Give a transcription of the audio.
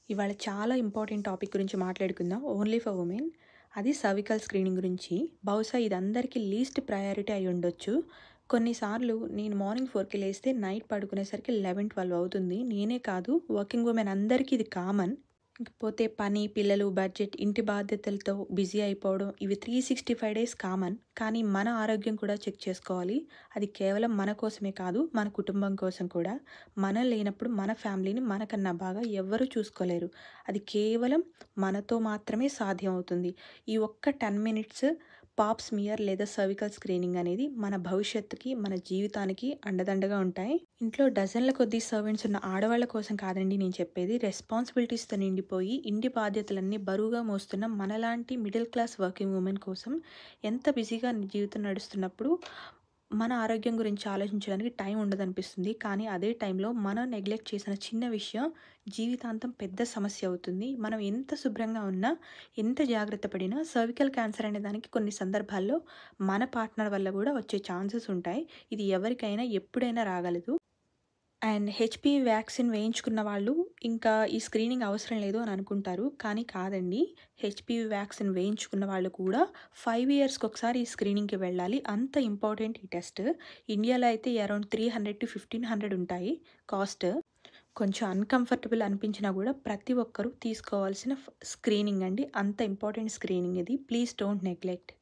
ఇవాళ చాలా important topic గురించి మాట్లాడుకుందాం. Only for women. అది సర్వికల్ స్క్రీనింగ్ గురించి. బహుశా ఇది అందరికీ లీస్ట్ ప్రయారిటీ అయి ఉండొచ్చు. కొన్నిసార్లు నేను మార్నింగ్ 4కి లేస్తే నైట్ పడుకునేసరికి 11, 12 అవుతుంది. నేనే కాదు, వర్కింగ్ ఉమెన్ అందరికీ ఇది కామన్. ఇకపోతే పని, పిల్లలు, బడ్జెట్, ఇంటి బాధ్యతలతో బిజీ అయిపోవడం ఇవి 365 డేస్ కామన్. కానీ మన ఆరోగ్యం కూడా చెక్ చేసుకోవాలి. అది కేవలం మన కోసమే కాదు, మన కుటుంబం కోసం కూడా. మనం లేనప్పుడు మన ఫ్యామిలీని మనకన్నా బాగా ఎవ్వరూ చూసుకోలేరు. అది కేవలం మనతో మాత్రమే సాధ్యం అవుతుంది. ఈ ఒక్క 10 మినిట్స్ పాప్ స్మియర్ లేదా సర్వికల్ స్క్రీనింగ్ అనేది మన భవిష్యత్తుకి, మన జీవితానికి అండదండగా ఉంటాయి. ఇంట్లో డజన్ల కొద్దీ సర్వెంట్స్ ఉన్న ఆడవాళ్ళ కోసం కాదండి నేను చెప్పేది. రెస్పాన్సిబిలిటీస్తో నిండిపోయి ఇంటి బాధ్యతలన్నీ బరువుగా మోస్తున్న మనలాంటి మిడిల్ క్లాస్ వర్కింగ్ ఉమెన్ కోసం ఎంత బిజీగా జీవితం నడుస్తున్నప్పుడు మన ఆరోగ్యం గురించి ఆలోచించడానికి టైం ఉండదనిపిస్తుంది. కానీ అదే టైంలో మనం నెగ్లెక్ట్ చేసిన చిన్న విషయం జీవితాంతం పెద్ద సమస్య అవుతుంది. మనం ఎంత శుభ్రంగా ఉన్నా, ఎంత జాగ్రత్త పడినా సర్వికల్ క్యాన్సర్ అనే దానికి కొన్ని సందర్భాల్లో మన పార్ట్నర్ వల్ల కూడా వచ్చే ఛాన్సెస్ ఉంటాయి. ఇది ఎవరికైనా ఎప్పుడైనా రాగలదు. అండ్ హెచ్‌పివి వ్యాక్సిన్ వేయించుకున్న వాళ్ళు ఇంకా ఈ స్క్రీనింగ్ అవసరం లేదు అని అనుకుంటారు. కానీ కాదండి. హెచ్‌పివి వ్యాక్సిన్ వేయించుకున్న వాళ్ళు కూడా 5 ఇయర్స్‌కి ఒకసారి ఈ స్క్రీనింగ్‌కి వెళ్ళాలి. అంత ఇంపార్టెంట్ ఈ టెస్ట్. ఇండియాలో అయితే అరౌండ్ 300-1500 ఉంటాయి కాస్ట్. కొంచెం అన్‌కంఫర్టబుల్ అనిపించినా కూడా ప్రతి ఒక్కరూ తీసుకోవాల్సిన స్క్రీనింగ్ అండి. అంత ఇంపార్టెంట్ స్క్రీనింగ్ ఇది. Please don't neglect.